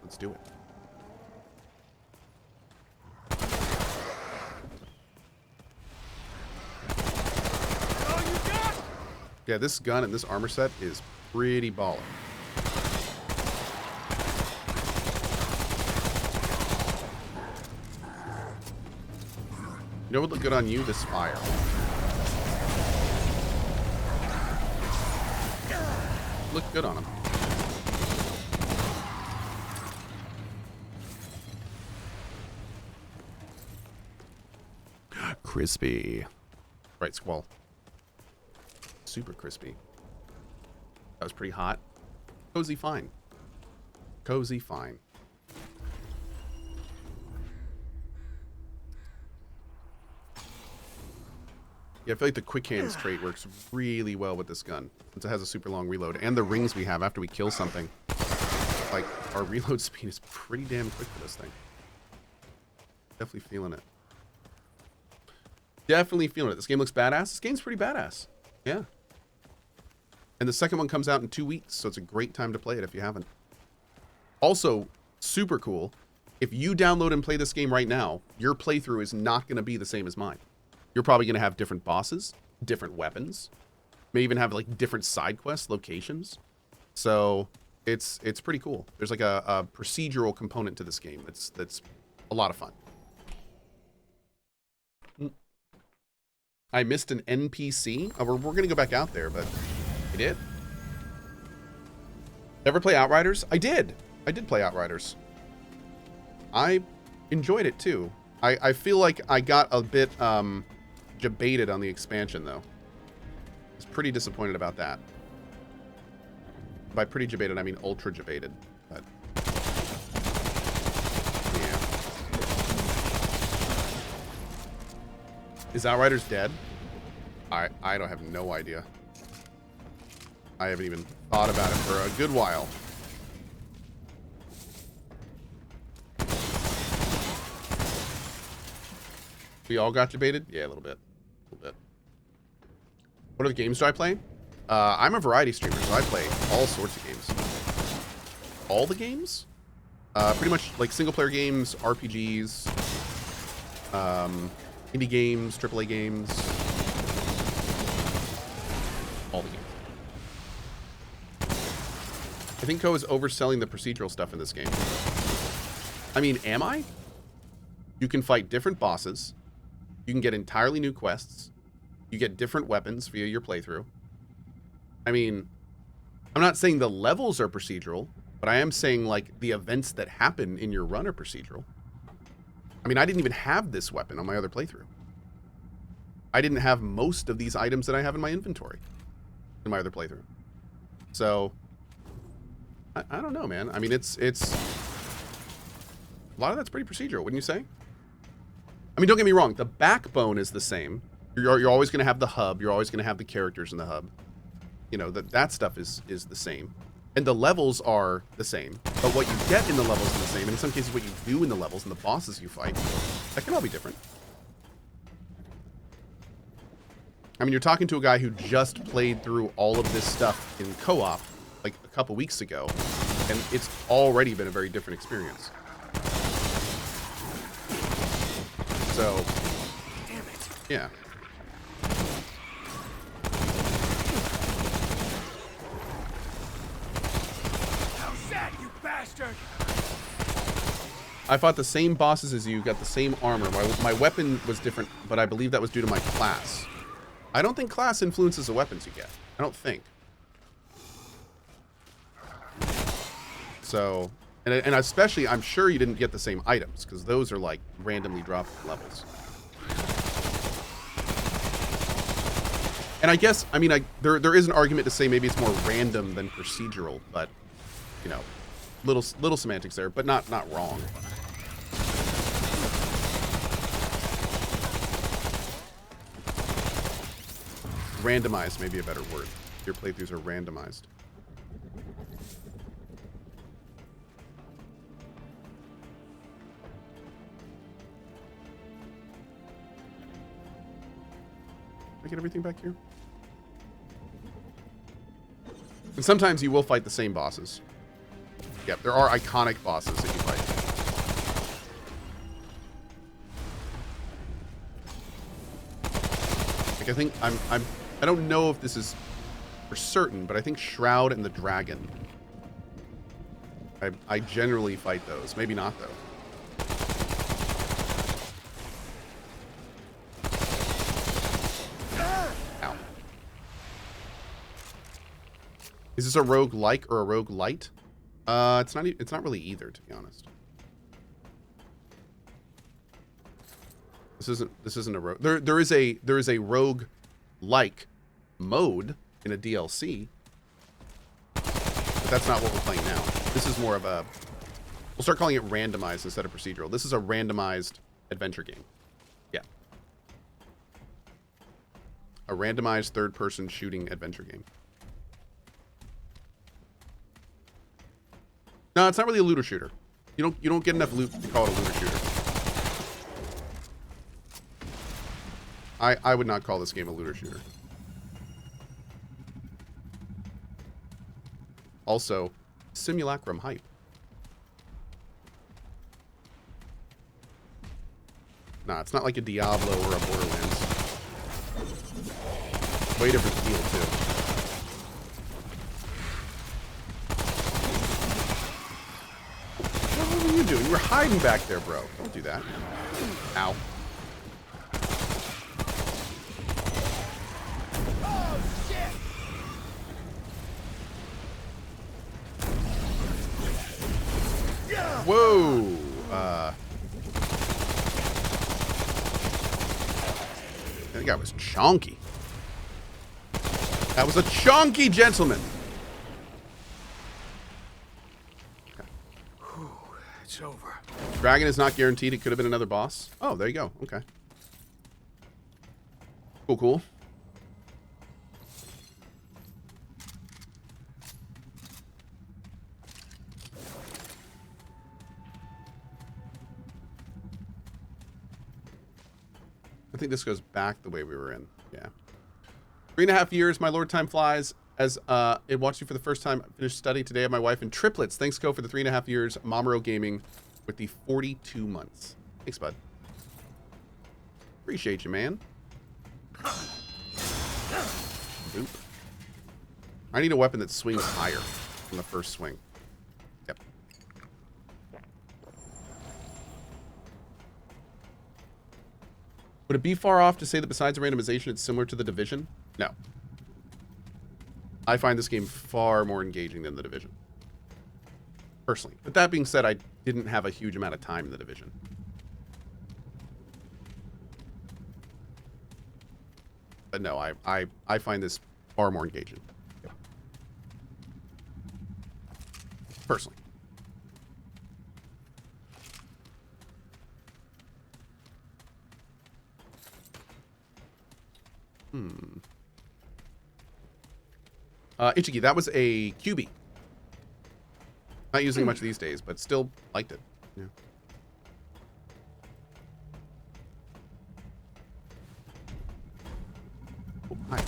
Let's do it. Yeah, this gun and this armor set is pretty baller. You know what would look good on you? This fire. Look good on him. Crispy. Right, Squall. Super crispy. That was pretty hot. Cozy fine. Cozy fine. Yeah, I feel like the quick hands trait works really well with this gun, since it has a super long reload. And the rings we have after we kill something. Like, our reload speed is pretty damn quick for this thing. Definitely feeling it. Definitely feeling it. This game looks badass. This game's pretty badass. Yeah. And the second one comes out in 2 weeks, so it's a great time to play it if you haven't. Also, super cool. If you download and play this game right now, your playthrough is not going to be the same as mine. You're probably going to have different bosses, different weapons, may even have like different side quest locations. So it's pretty cool. There's like a procedural component to this game that's a lot of fun. I missed an NPC. Oh, we're going to go back out there, but I did. Ever play Outriders? I did. I did play Outriders. I enjoyed it too. I feel like I got a bit debated on the expansion though. I was pretty disappointed about that. By pretty debated, I mean ultra debated. But yeah. Is Outriders dead? I don't have no idea. I haven't even thought about it for a good while. We all got debated? Yeah, a little bit. A little bit. What other games do I play? I'm a variety streamer, so I play all sorts of games. All the games? Pretty much like single player games, RPGs, indie games, AAA games. All the games. I think Cohh is overselling the procedural stuff in this game. I mean, am I? You can fight different bosses. You can get entirely new quests. You get different weapons via your playthrough. I mean, I'm not saying the levels are procedural, but I am saying, like, the events that happen in your run are procedural. I mean, I didn't even have this weapon on my other playthrough. I didn't have most of these items that I have in my inventory in my other playthrough. So, I don't know, man. I mean, it's a lot of that's pretty procedural, wouldn't you say? I mean, don't get me wrong. The backbone is the same. You're always going to have the hub. You're always going to have the characters in the hub. You know, that stuff is the same. And the levels are the same. But what you get in the levels is the same. And in some cases, what you do in the levels and the bosses you fight, that can all be different. I mean, you're talking to a guy who just played through all of this stuff in co-op like a couple weeks ago. And it's already been a very different experience. So, damn it. Yeah. How's that, you bastard? I fought the same bosses as you, got the same armor. My weapon was different, but I believe that was due to my class. I don't think class influences the weapons you get. I don't think. So, and especially, I'm sure you didn't get the same items, because those are like randomly dropped levels. And I guess, I mean, there is an argument to say maybe it's more random than procedural, but, you know, little semantics there, but not wrong. Randomized may be a better word. Your playthroughs are randomized. Did I get everything back here? And sometimes you will fight the same bosses. Yep, there are iconic bosses that you fight. Like, I think I don't know if this is for certain, but I think Shroud and the Dragon. I generally fight those. Maybe not, though. Ow. Is this a rogue-like or a rogue-lite? It's not really either, to be honest. This isn't a rogue. There is a rogue-like mode in a DLC. But that's not what we're playing now. This is more of a... We'll start calling it randomized instead of procedural. This is a randomized adventure game. Yeah. A randomized third-person shooting adventure game. No, it's not really a looter shooter. You don't get enough loot to call it a looter shooter. I would not call this game a looter shooter. Also, Simulacrum hype. Nah, it's not like a Diablo or a Borderlands. Way different feel, too. What were you doing? You were hiding back there, bro. Don't do that. Ow. Whoa! That guy was chonky. That was a chonky gentleman. Okay. Whew, it's over. Dragon is not guaranteed. It could have been another boss. Oh, there you go. Okay. Cool, cool. I think this goes back the way we were in. Yeah. 3.5 years, my lord, time flies. As it watched you for the first time, finished study today of my wife and triplets. Thanks, Cohh, for the 3.5 years. Momoro Gaming with the 42 months. Thanks, bud. Appreciate you, man. Boop. I need a weapon that swings higher from the first swing. Yep. Would it be far off to say that besides the randomization, it's similar to The Division? No. I find this game far more engaging than The Division. Personally. But that being said, I didn't have a huge amount of time in The Division. But no, I find this far more engaging. Personally. Ichiki, that was a QB. Not using much these days, but still liked it. Yeah. Oh, hi.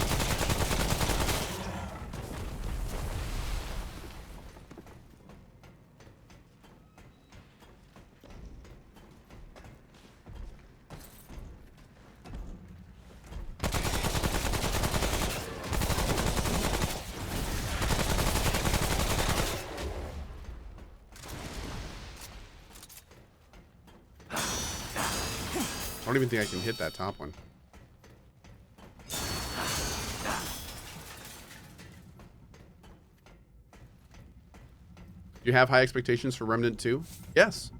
I don't even think I can hit that top one. Do you have high expectations for Remnant 2? Yes.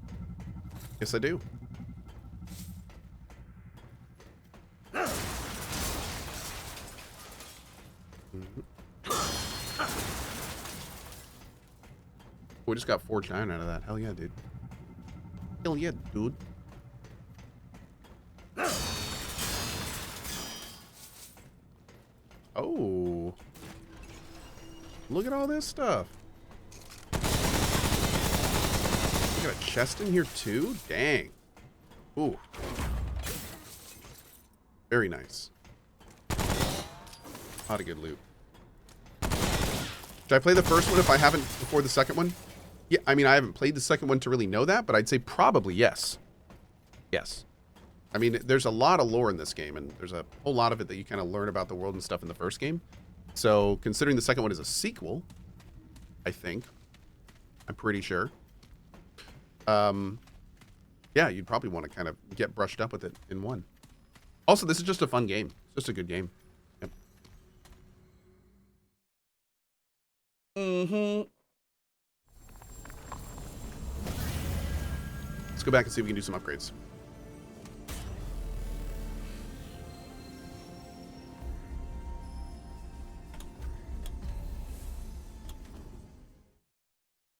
Yes, I do. We just got Forged Iron out of that. Hell yeah, dude. Hell yeah, dude. Oh. Look at all this stuff. We got a chest in here too? Dang. Ooh. Very nice. A lot of good loot. Should I play the first one if I haven't before the second one? Yeah, I mean, I haven't played the second one to really know that, but I'd say probably yes. Yes. I mean, there's a lot of lore in this game, and there's a whole lot of it that you kind of learn about the world and stuff in the first game. So, considering the second one is a sequel, I think, I'm pretty sure, yeah, you'd probably want to kind of get brushed up with it in one. Also, this is just a fun game. It's just a good game. Yep. Let's go back and see if we can do some upgrades.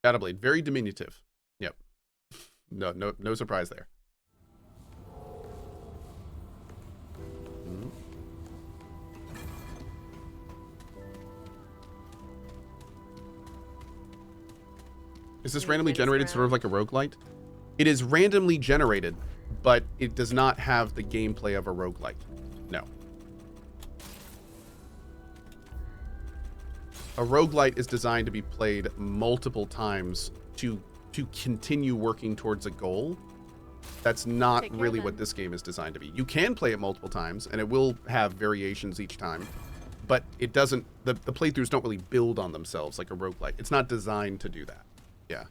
Shadow Blade, very diminutive. Yep. No surprise there. Is this randomly generated, sort of like a roguelite? It is randomly generated, but it does not have the gameplay of a roguelite. No. A roguelite is designed to be played multiple times to continue working towards a goal. That's not really what this game is designed to be. You can play it multiple times, and it will have variations each time, but it doesn't, the playthroughs don't really build on themselves like a roguelite. It's not designed to do that. Yeah.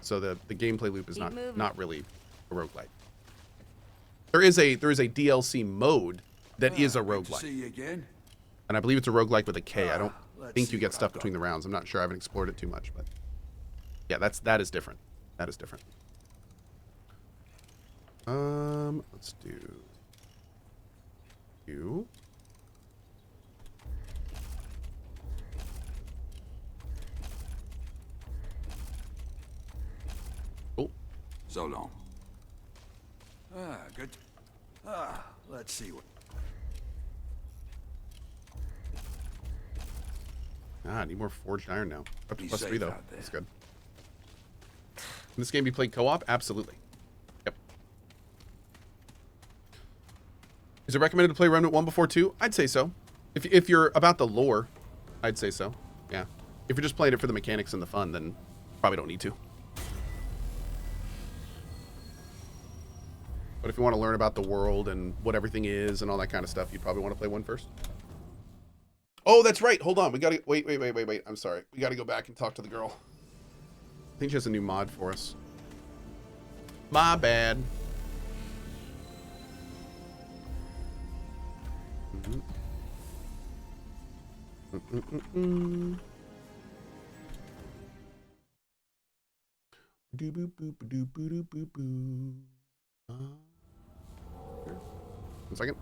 So the gameplay loop is not really a roguelite. There is a DLC mode that is a roguelite. See you again. And I believe it's a roguelike with a K. I don't think you get stuff between the rounds. I'm not sure. I haven't explored it too much, but yeah, that is different. That is different. Let's do you. Cool. So long. Good. Let's see what. I need more forged iron now. Up to Be +3 safe though. out there. That's good. Can this game be played co-op? Absolutely. Yep. Is it recommended to play Remnant 1 before 2? I'd say so. If you're about the lore, I'd say so. Yeah. If you're just playing it for the mechanics and the fun, then probably don't need to. But if you want to learn about the world and what everything is and all that kind of stuff, you'd probably want to play 1 first. Oh, that's right. Hold on. We got to... Wait. I'm sorry. We got to go back and talk to the girl. I think she has a new mod for us. My bad. One second.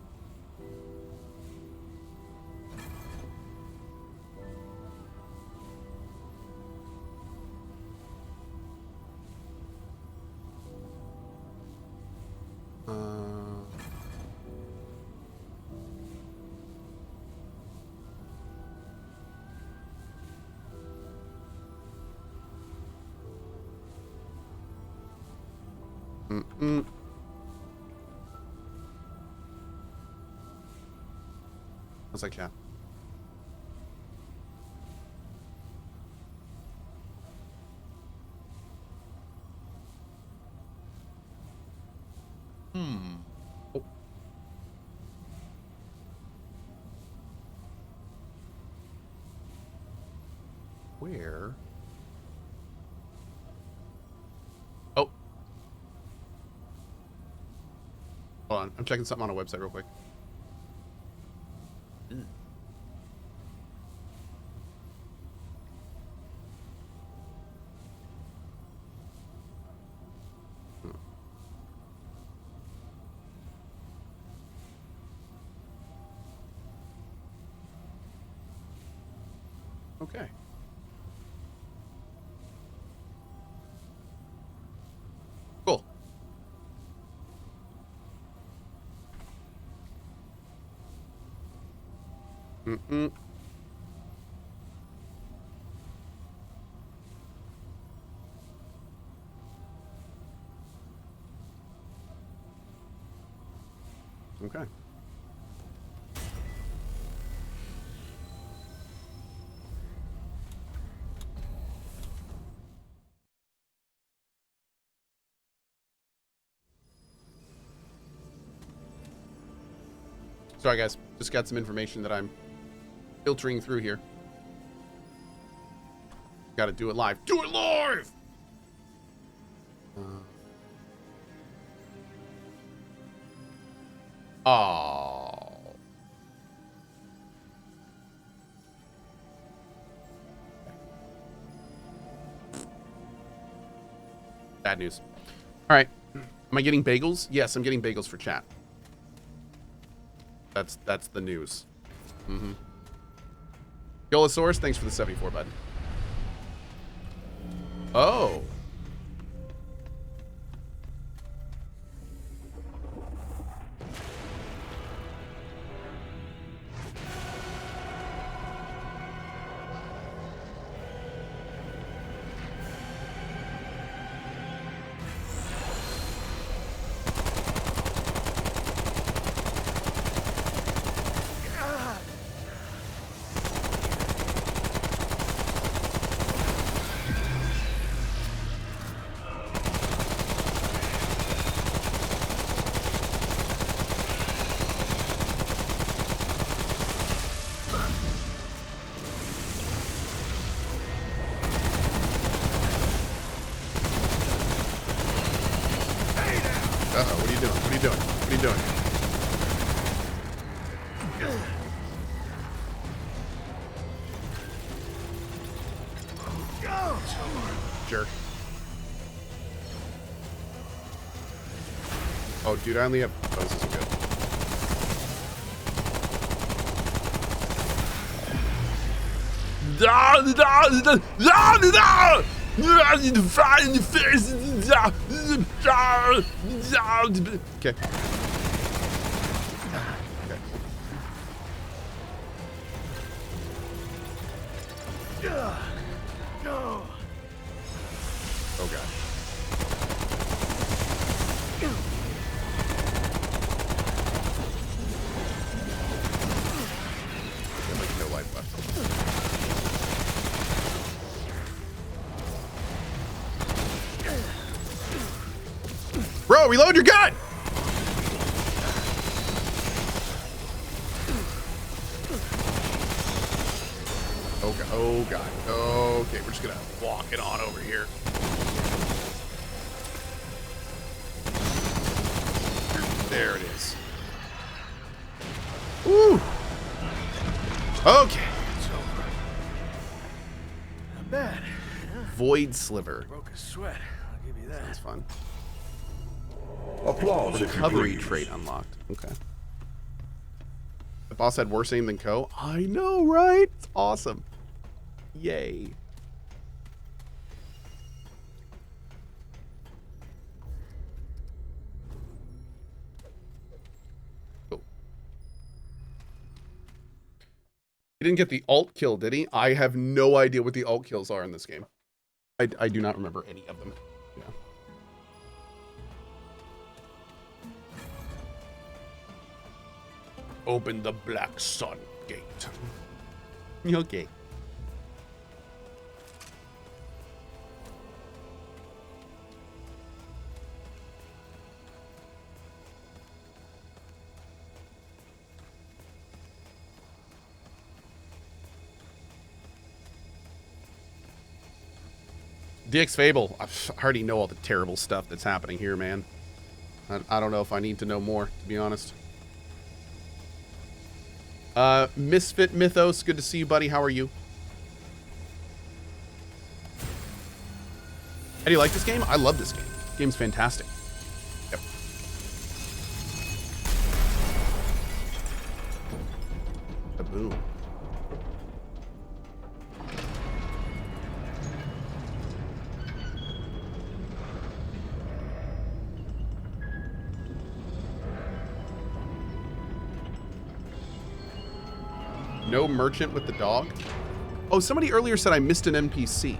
How's that, chat? Oh. Where? Oh. Hold on. I'm checking something on a website real quick. Okay. Cool. Okay. Sorry, guys. Just got some information that I'm filtering through here. Got to do it live. Do it live! Oh. Bad news. All right. Am I getting bagels? Yes, I'm getting bagels for chat. That's the news. Mm-hmm. Golosaurus, thanks for the 74 button. Oh. Uh-oh, what are you doing? What are you doing? What are you doing? Jerk. Oh, dude, I only have... Oh, this isn't good. Fire in the face. Okay. No. Oh god. Got like no life left. Bro, reload your gun! Oh god. Oh god. Okay, we're just gonna walk it on over here. There it is. Woo! Okay. It's over. Not bad. Void Sliver. Broke a sweat. I'll give you that. That's fun. Applause if you Recovery please. trait unlocked. Okay. The boss had worse aim than Cohh. I know, right? It's awesome. Yay. Cool. He didn't get the alt kill, did he? I have no idea what the alt kills are in this game. I do not remember any of them. Yeah. Open the Black Sun Gate. Okay. DX Fable. I already know all the terrible stuff that's happening here, man. I don't know if I need to know more, to be honest. Misfit Mythos, good to see you, buddy. How are you? How do you like this game? I love this game. This game's fantastic. Yep. Kaboom. No merchant with the dog? Oh, somebody earlier said I missed an NPC.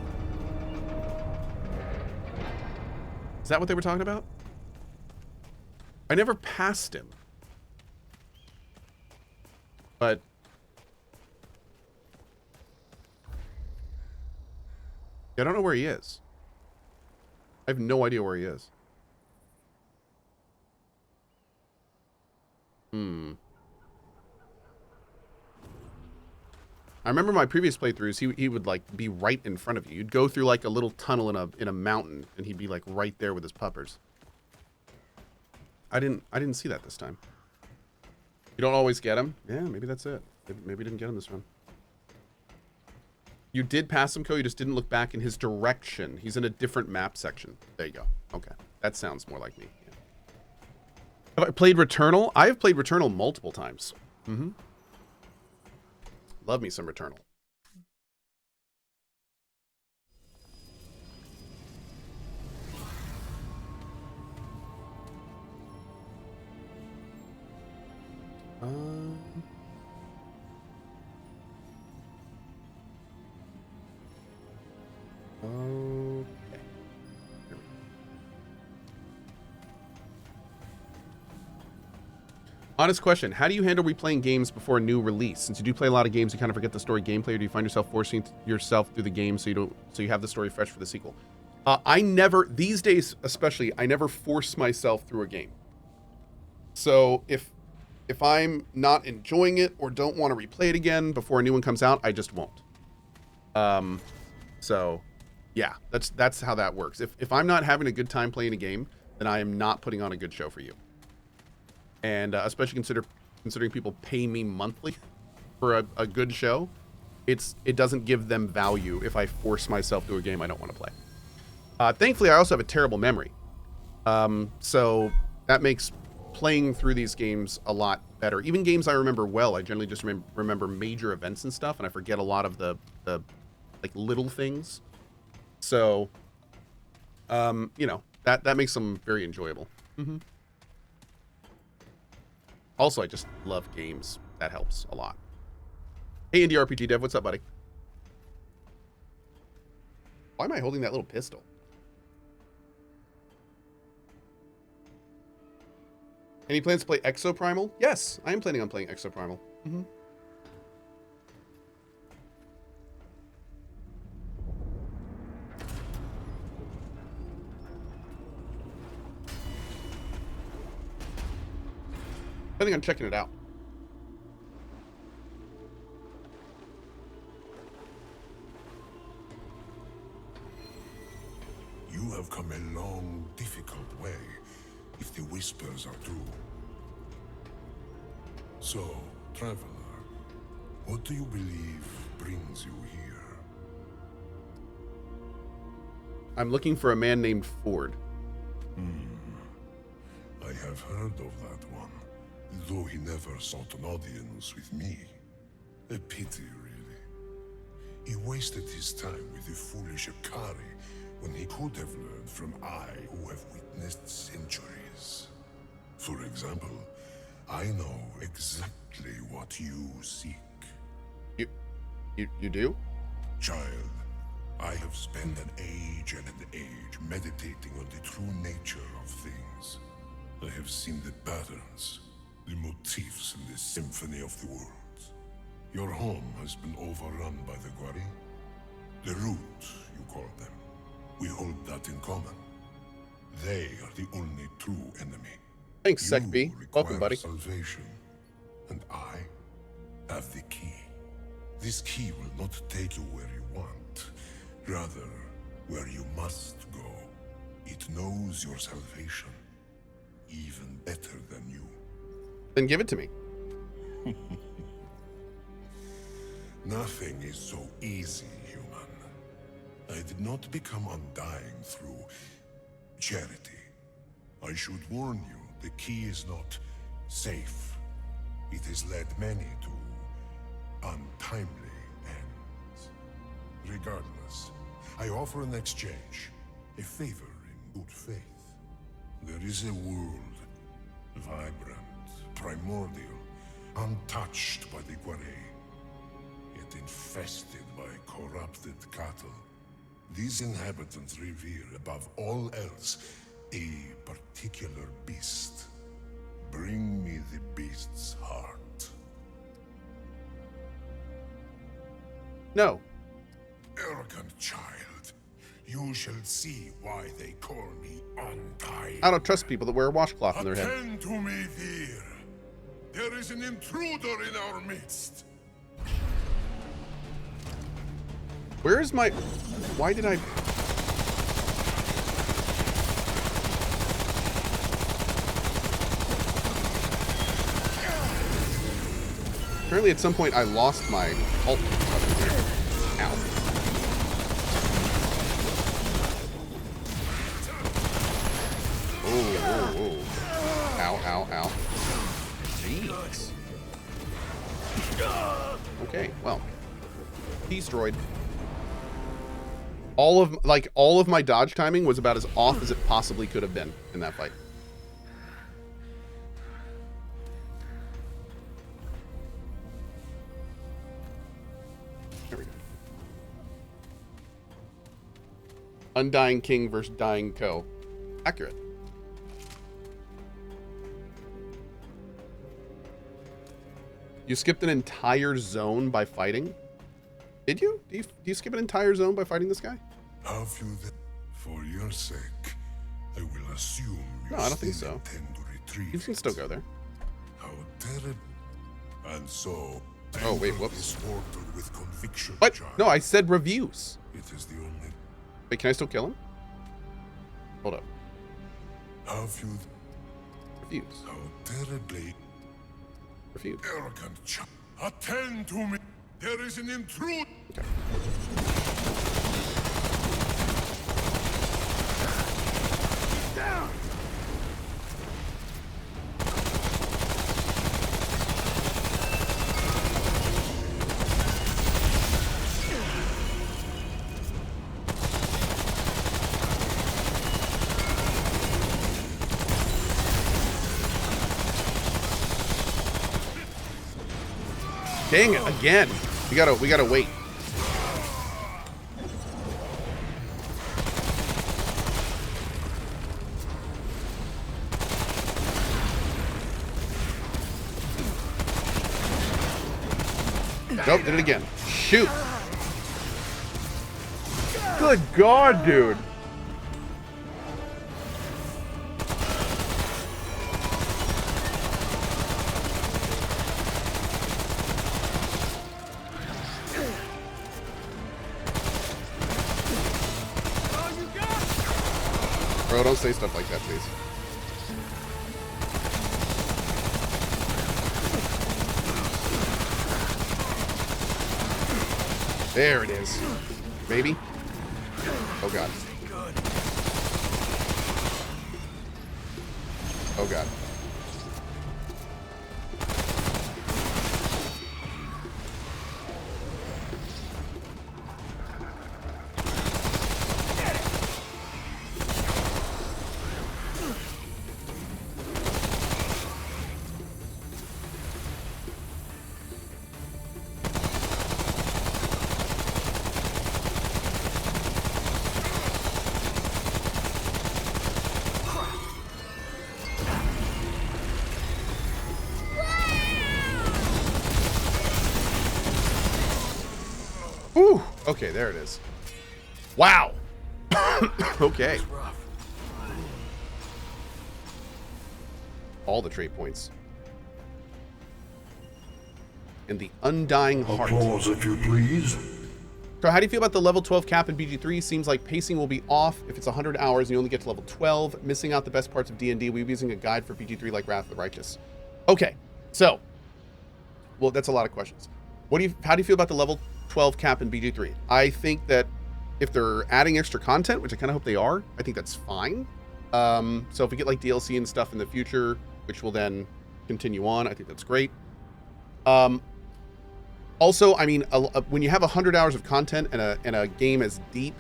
Is that what they were talking about? I never passed him. But... I don't know where he is. I have no idea where he is. I remember my previous playthroughs, he would like be right in front of you. You'd go through like a little tunnel in a mountain, and he'd be like right there with his puppers. I didn't see that this time. You don't always get him. Yeah, maybe that's it. Maybe didn't get him this run. You did pass him, Cohh. You just didn't look back in his direction. He's in a different map section. There you go. Okay, that sounds more like me. Yeah. Have I played Returnal? I have played Returnal multiple times. Mm-hmm. Love me some Returnal. Okay. Honest question, how do you handle replaying games before a new release? Since you do play a lot of games, you kind of forget the story gameplay, or do you find yourself forcing yourself through the game so you have the story fresh for the sequel? I never, these days especially, I never force myself through a game. So if I'm not enjoying it or don't want to replay it again before a new one comes out, I just won't. So yeah, that's how that works. If I'm not having a good time playing a game, then I am not putting on a good show for you. And especially considering people pay me monthly for a good show, it doesn't give them value if I force myself through a game I don't want to play. Thankfully, I also have a terrible memory, so that makes playing through these games a lot better. Even games I remember well, I generally just remember major events and stuff, and I forget a lot of the like little things. So, you know, that makes them very enjoyable. Mm-hmm. Also, I just love games. That helps a lot. Hey, Indie RPG Dev, what's up, buddy? Why am I holding that little pistol? Any plans to play Exoprimal? Yes, I am planning on playing Exoprimal. Mm-hmm. Planning on checking it out. You have come a long, difficult way, if the whispers are true. So, traveler, what do you believe brings you here? I'm looking for a man named Ford. I have heard of that one, though he never sought an audience with me. A pity, really. He wasted his time with the foolish Akari when he could have learned from I, who have witnessed centuries. For example, I know exactly what you seek. You do? Child, I have spent an age and an age meditating on the true nature of things. I have seen the patterns, the motifs in the symphony of the worlds. Your home has been overrun by the Gwari. The root, you call them. We hold that in common. They are the only true enemy. Thanks, SecB. Welcome, buddy. Salvation, and I have the key. This key will not take you where you want, rather where you must go. It knows your salvation even better than you. Then give it to me. Nothing is so easy, human. I did not become undying through charity. I should warn you, the key is not safe. It has led many to untimely ends. Regardless, I offer an exchange, a favor in good faith. There is a world, vibrant, primordial, untouched by the Gwari, yet infested by corrupted cattle. These inhabitants revere, above all else, a particular beast. Bring me the beast's heart. No. Arrogant child. You shall see why they call me undying. I don't trust people that wear a washcloth on their head. Attend to me, Veer. There is an intruder in our midst. Where is my... Why did I... Apparently at some point I lost my ult. Ow. Oh. Ow, ow, ow. Jeez. Okay, well. Destroyed. All of my dodge timing was about as off as it possibly could have been in that fight. There we go. Undying King versus Dying Cohh. Accurate. You skipped an entire zone by fighting? Did you? Do you skip an entire zone by fighting this guy? Have you for your sake, I will assume you No, I don't think still so. intend to retrieve You can still go there. How terrible. And so, Oh, wait, enter whoops. this portal with conviction, What? child. No, I said reviews. It is the only. Wait, can I still kill him? Hold up. Have you Reviews. how terribly Reviews. arrogant child. Attend to me. There is an intruder. Okay. Down! Dang it, again. We gotta wait. Nope, did it again. Shoot. Good God, dude. Bro, don't say stuff like that, please. There it is. Maybe? Oh, God. Oh, God. Whew. Okay, there it is. Wow. Okay. All the trait points. And the Undying Heart. Applause, if you please. So how do you feel about the level 12 cap in BG3? Seems like pacing will be off if it's 100 hours and you only get to level 12. Missing out the best parts of D&D. We'll be using a guide for BG3 like Wrath of the Righteous. Okay, so. Well, that's a lot of questions. How do you feel about the level 12 cap in BG3? I think that if they're adding extra content, which I kind of hope they are, I think that's fine. So if we get like DLC and stuff in the future, which will then continue on, I think that's great. Also, I mean, when you have 100 hours of content and a game as deep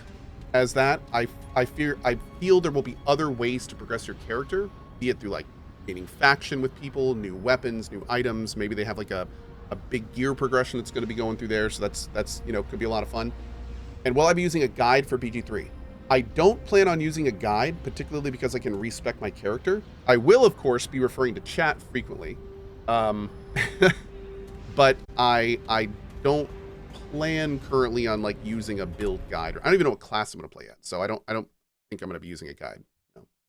as that, I feel there will be other ways to progress your character, be it through like gaining faction with people, new weapons, new items. Maybe they have like a big gear progression that's going to be going through there. So that's you know, could be a lot of fun. And will I be using a guide for BG3? I don't plan on using a guide, particularly because I can respec my character. I will, of course, be referring to chat frequently. But I don't plan currently on like using a build guide. I don't even know what class I'm going to play yet. So I don't think I'm going to be using a guide.